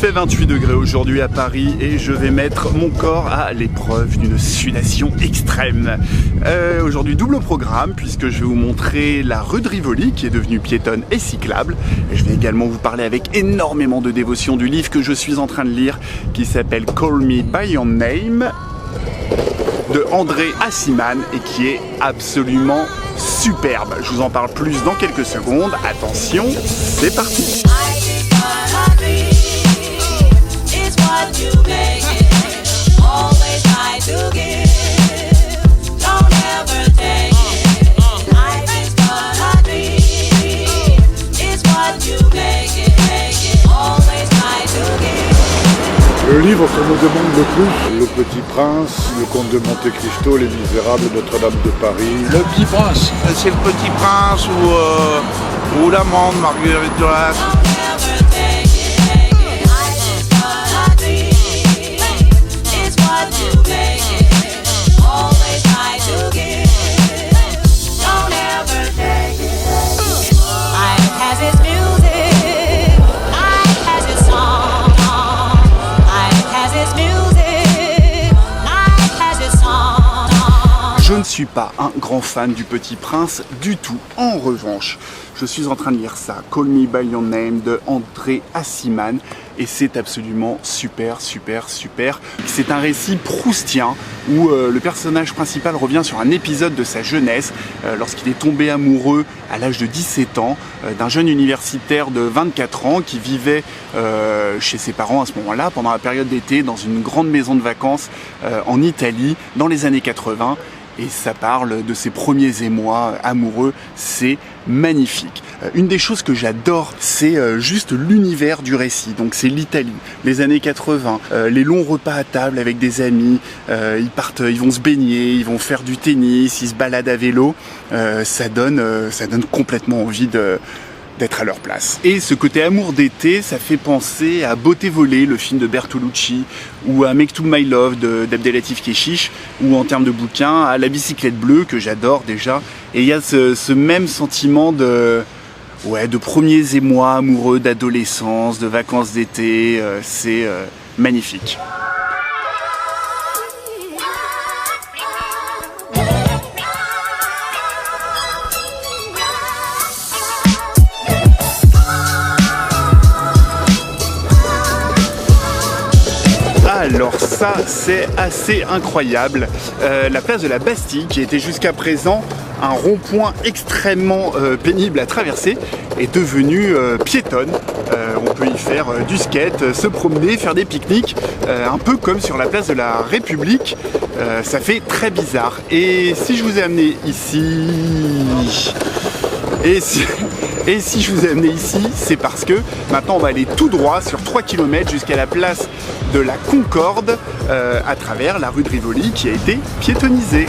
fait 28 degrés aujourd'hui à Paris et je vais mettre mon corps à l'épreuve d'une sudation extrême. Aujourd'hui double programme puisque je vais vous montrer la rue de Rivoli qui est devenue piétonne et cyclable. Et je vais également vous parler avec énormément de dévotion du livre que je suis en train de lire qui s'appelle Call Me By Your Name de André Aciman et qui est absolument superbe. Je vous en parle plus dans quelques secondes. Attention, c'est parti. Le livre qu'on nous demande le plus, Le Petit Prince, Le Comte de Monte Cristo, Les Misérables, Notre-Dame de Paris. Le Petit Prince, c'est Le Petit Prince ou L'Amande, Marguerite Duras. Je ne suis pas un grand fan du Petit Prince du tout. En revanche, je suis en train de lire ça, Call Me By Your Name de André Aciman, et c'est absolument super. C'est un récit proustien où le personnage principal revient sur un épisode de sa jeunesse lorsqu'il est tombé amoureux à l'âge de 17 ans d'un jeune universitaire de 24 ans qui vivait chez ses parents à ce moment-là pendant la période d'été dans une grande maison de vacances en Italie dans les années 80. Et ça parle de ses premiers émois amoureux, c'est magnifique. Une des choses que j'adore, c'est juste l'univers du récit. Donc c'est l'Italie, les années 80, les longs repas à table avec des amis, ils vont se baigner, ils vont faire du tennis, ils se baladent à vélo. Ça donne complètement envie d'être à leur place. Et ce côté amour d'été, ça fait penser à Beauté volée, le film de Bertolucci, ou à Make to My Love d'Abdelatif Kechiche, ou en termes de bouquins, à La bicyclette bleue, que j'adore déjà. Et il y a ce même sentiment de premiers émois amoureux, d'adolescence, de vacances d'été, c'est magnifique. Alors ça, c'est assez incroyable. La place de la Bastille, qui était jusqu'à présent un rond-point extrêmement pénible à traverser, est devenue piétonne. On peut y faire du skate, se promener, faire des pique-niques, un peu comme sur la place de la République. Ça fait très bizarre. Et si je vous ai amené ici... Et si je vous ai amené ici, c'est parce que maintenant on va aller tout droit sur 3 km jusqu'à la place de la Concorde à travers la rue de Rivoli qui a été piétonnisée.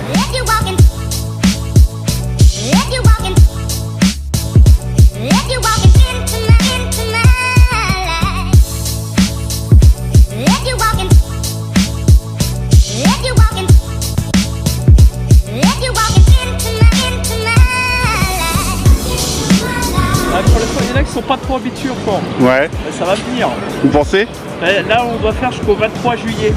Pour l'instant, il y en a qui sont pas trop habitués encore. Ouais. Mais ça va venir. Vous pensez? Là, on doit faire jusqu'au 23 juillet.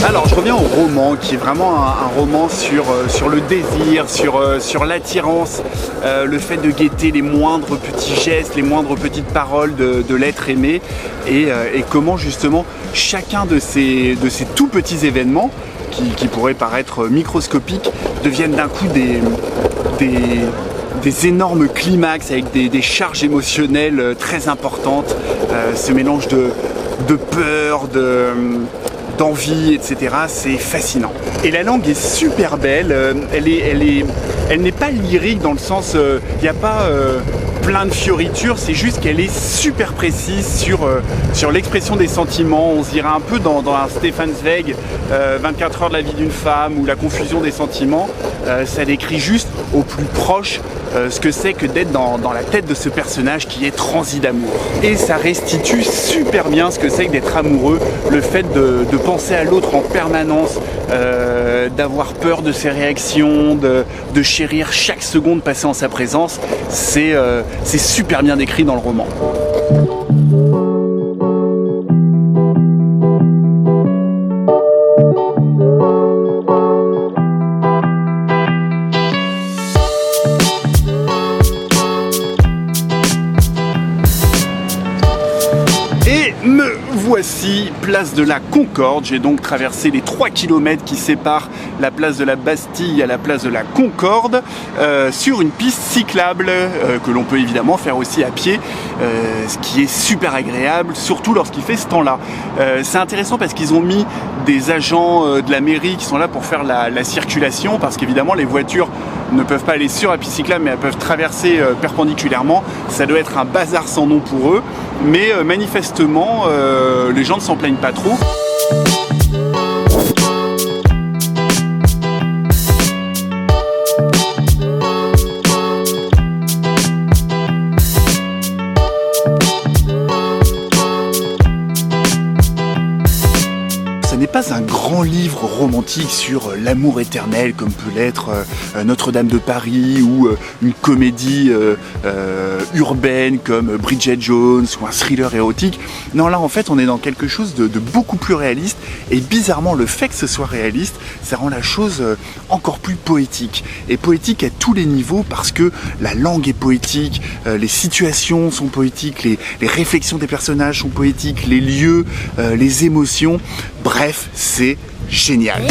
Alors je reviens au roman qui est vraiment un roman sur le désir, sur l'attirance, le fait de guetter les moindres petits gestes, les moindres petites paroles de l'être aimé et comment justement chacun de ces tout petits événements qui pourraient paraître microscopiques deviennent d'un coup des énormes climax avec des charges émotionnelles très importantes, ce mélange de peur, d'envie, etc. C'est fascinant. Et la langue est super belle, elle n'est pas lyrique dans le sens, il n'y a pas plein de fioritures, c'est juste qu'elle est super précise sur l'expression des sentiments. On se dirait un peu dans un Stefan Zweig, 24 heures de la vie d'une femme ou la confusion des sentiments. Ça décrit juste au plus proche ce que c'est que d'être dans la tête de ce personnage qui est transi d'amour. Et ça restitue super bien ce que c'est que d'être amoureux, le fait de penser à l'autre en permanence, d'avoir peur de ses réactions, de chérir chaque seconde passée en sa présence. C'est super bien décrit dans le roman. Voici place de la Concorde. J'ai donc traversé les 3 km qui séparent la place de la Bastille à la place de la Concorde sur une piste cyclable que l'on peut évidemment faire aussi à pied, ce qui est super agréable, surtout lorsqu'il fait ce temps-là. C'est intéressant parce qu'ils ont mis des agents de la mairie qui sont là pour faire la circulation, parce qu'évidemment les voitures ne peuvent pas aller sur la piste cyclable mais elles peuvent traverser perpendiculairement. Ça doit être un bazar sans nom pour eux, mais manifestement les gens ne s'en plaignent pas trop. Ce n'est pas un grand livre romantique sur l'amour éternel comme peut l'être Notre-Dame de Paris ou une comédie urbaine comme Bridget Jones ou un thriller érotique. Non, là en fait on est dans quelque chose de beaucoup plus réaliste, et bizarrement le fait que ce soit réaliste, ça rend la chose encore plus poétique. Et poétique à tous les niveaux, parce que la langue est poétique, les situations sont poétiques, les réflexions des personnages sont poétiques, les lieux, les émotions. Bref, c'est génial.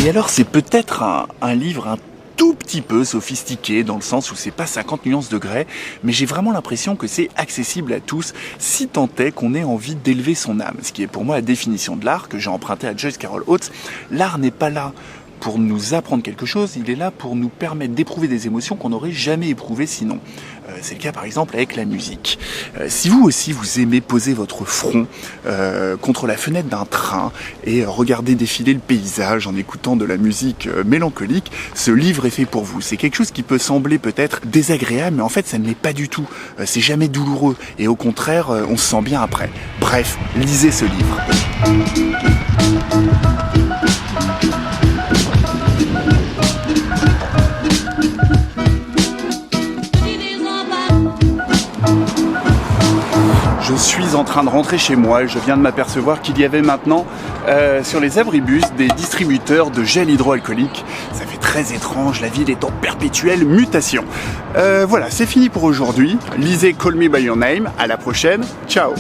Et alors c'est peut-être un livre un tout petit peu sophistiqué dans le sens où c'est pas 50 nuances de grès, mais j'ai vraiment l'impression que c'est accessible à tous, si tant est qu'on ait envie d'élever son âme, ce qui est pour moi la définition de l'art que j'ai emprunté à Joyce Carol Oates. L'art n'est pas là pour nous apprendre quelque chose, il est là pour nous permettre d'éprouver des émotions qu'on n'aurait jamais éprouvées sinon. C'est le cas par exemple avec la musique. Si vous aussi vous aimez poser votre front contre la fenêtre d'un train et regarder défiler le paysage en écoutant de la musique mélancolique, ce livre est fait pour vous. C'est quelque chose qui peut sembler peut-être désagréable, mais en fait ça ne l'est pas du tout. C'est jamais douloureux et au contraire on se sent bien après. Bref, lisez ce livre. Je suis en train de rentrer chez moi et je viens de m'apercevoir qu'il y avait maintenant sur les abribus des distributeurs de gel hydroalcoolique. Ça fait très étrange, la ville est en perpétuelle mutation. Voilà, c'est fini pour aujourd'hui. Lisez Call Me By Your Name, à la prochaine, ciao.